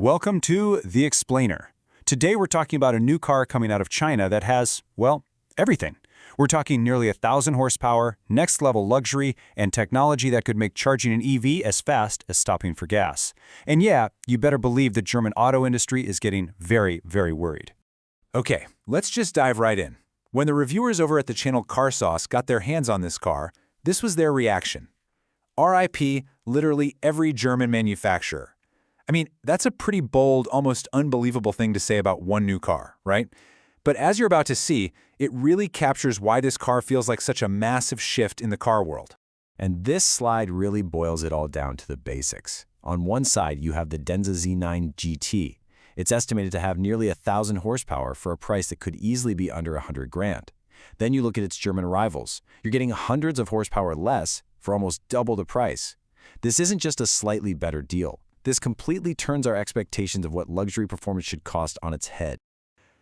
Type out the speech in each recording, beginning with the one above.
Welcome to The Explainer. Today we're talking about a new car coming out of China that has, well, everything. We're talking nearly 1,000 horsepower, next-level luxury, and technology that could make charging an EV as fast as stopping for gas. And yeah, you better believe the German auto industry is getting very, very worried. Okay, let's just dive right in. When the reviewers over at the channel Car Sauce got their hands on this car, this was their reaction. RIP, literally every German manufacturer. I mean, that's a pretty bold, almost unbelievable thing to say about one new car, right? But as you're about to see, it really captures why this car feels like such a massive shift in the car world. And this slide really boils it all down to the basics. On one side, you have the Denza Z9 GT. It's estimated to have nearly 1,000 horsepower for a price that could easily be under 100 grand. Then you look at its German rivals. You're getting hundreds of horsepower less for almost double the price. This isn't just a slightly better deal. This completely turns our expectations of what luxury performance should cost on its head.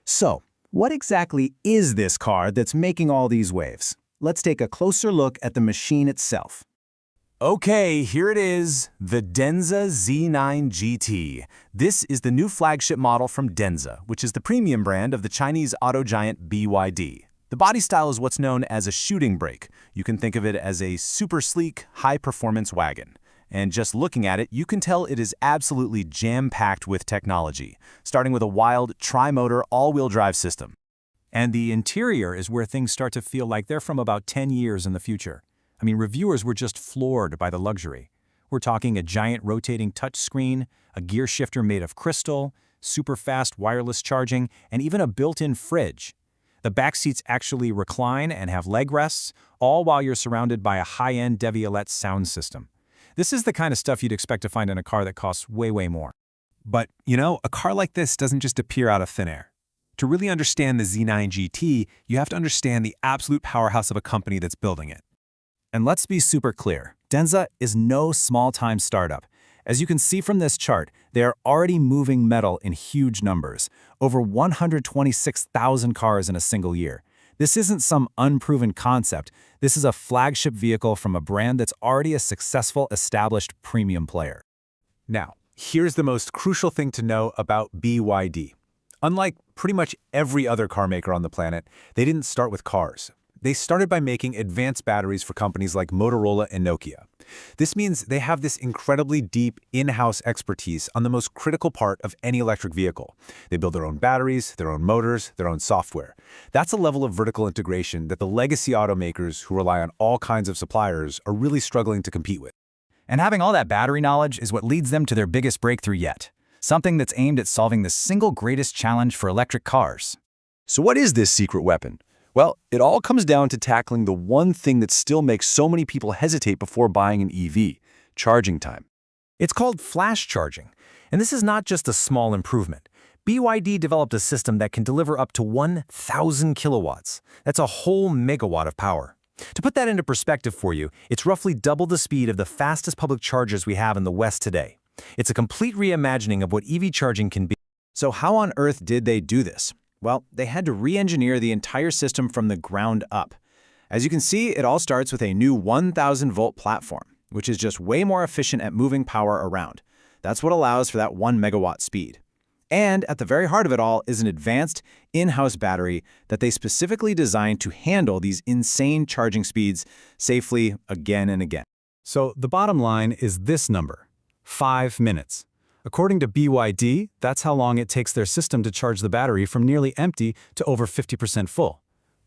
So, what exactly is this car that's making all these waves? Let's take a closer look at the machine itself. Okay, here it is, the Denza Z9 GT. This is the new flagship model from Denza, which is the premium brand of the Chinese auto giant BYD. The body style is what's known as a shooting brake. You can think of it as a super sleek, high-performance wagon. And just looking at it, you can tell it is absolutely jam-packed with technology, starting with a wild tri-motor all-wheel drive system. And the interior is where things start to feel like they're from about 10 years in the future. I mean, reviewers were just floored by the luxury. We're talking a giant rotating touchscreen, a gear shifter made of crystal, super fast wireless charging, and even a built-in fridge. The back seats actually recline and have leg rests, all while you're surrounded by a high-end Deviolette sound system. This is the kind of stuff you'd expect to find in a car that costs way, way more. But, you know, a car like this doesn't just appear out of thin air. To really understand the Z9 GT, you have to understand the absolute powerhouse of a company that's building it. And let's be super clear, Denza is no small-time startup. As you can see from this chart, they are already moving metal in huge numbers, over 126,000 cars in a single year. This isn't some unproven concept. This is a flagship vehicle from a brand that's already a successful, established premium player. Now, here's the most crucial thing to know about BYD. Unlike pretty much every other car maker on the planet, they didn't start with cars. They started by making advanced batteries for companies like Motorola and Nokia. This means they have this incredibly deep in-house expertise on the most critical part of any electric vehicle. They build their own batteries, their own motors, their own software. That's a level of vertical integration that the legacy automakers who rely on all kinds of suppliers are really struggling to compete with. And having all that battery knowledge is what leads them to their biggest breakthrough yet. Something that's aimed at solving the single greatest challenge for electric cars. So what is this secret weapon? Well, it all comes down to tackling the one thing that still makes so many people hesitate before buying an EV, charging time. It's called flash charging, and this is not just a small improvement. BYD developed a system that can deliver up to 1,000 kilowatts. That's a whole megawatt of power. To put that into perspective for you, it's roughly double the speed of the fastest public chargers we have in the West today. It's a complete reimagining of what EV charging can be. So how on earth did they do this? Well, they had to re-engineer the entire system from the ground up. As you can see, it all starts with a new 1,000-volt platform, which is just way more efficient at moving power around. That's what allows for that 1 megawatt speed. And at the very heart of it all is an advanced in-house battery that they specifically designed to handle these insane charging speeds safely again and again. So the bottom line is this number, 5 minutes. According to BYD, that's how long it takes their system to charge the battery from nearly empty to over 50% full.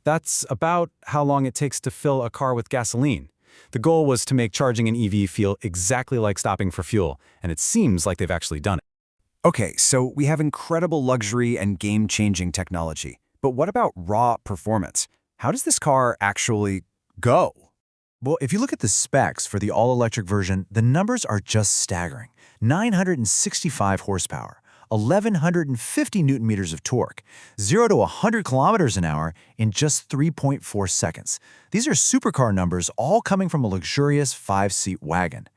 That's about how long it takes to fill a car with gasoline. The goal was to make charging an EV feel exactly like stopping for fuel, and it seems like they've actually done it. Okay, so we have incredible luxury and game-changing technology. But what about raw performance? How does this car actually go? Well, if you look at the specs for the all-electric version, the numbers are just staggering. 965 horsepower, 1,150 newton-meters of torque, 0 to 100 kilometers an hour in just 3.4 seconds. These are supercar numbers all coming from a luxurious 5-seat wagon.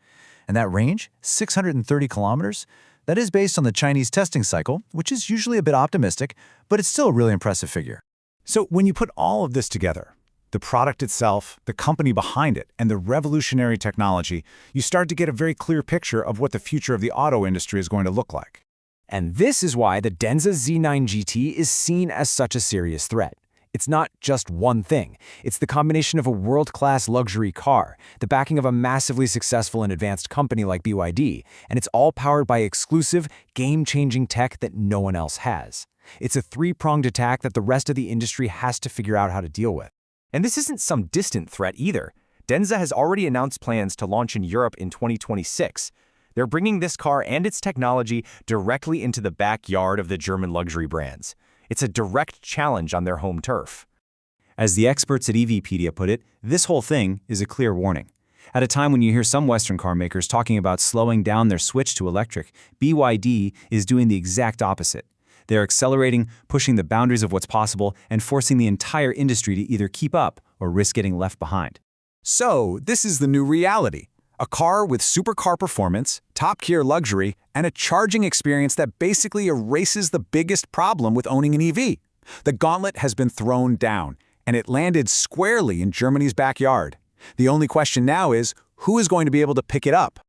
And that range, 630 kilometers, that is based on the Chinese testing cycle, which is usually a bit optimistic, but it's still a really impressive figure. So when you put all of this together, the product itself, the company behind it, and the revolutionary technology, you start to get a very clear picture of what the future of the auto industry is going to look like. And this is why the Denza Z9 GT is seen as such a serious threat. It's not just one thing. It's the combination of a world-class luxury car, the backing of a massively successful and advanced company like BYD, and it's all powered by exclusive, game-changing tech that no one else has. It's a three-pronged attack that the rest of the industry has to figure out how to deal with. And this isn't some distant threat either. Denza has already announced plans to launch in Europe in 2026. They're bringing this car and its technology directly into the backyard of the German luxury brands. It's a direct challenge on their home turf. As the experts at EVpedia put it, this whole thing is a clear warning. At a time when you hear some Western car makers talking about slowing down their switch to electric, BYD is doing the exact opposite. They're accelerating, pushing the boundaries of what's possible, and forcing the entire industry to either keep up or risk getting left behind. So, this is the new reality. A car with supercar performance, top-tier luxury, and a charging experience that basically erases the biggest problem with owning an EV. The gauntlet has been thrown down, and it landed squarely in Germany's backyard. The only question now is, who is going to be able to pick it up?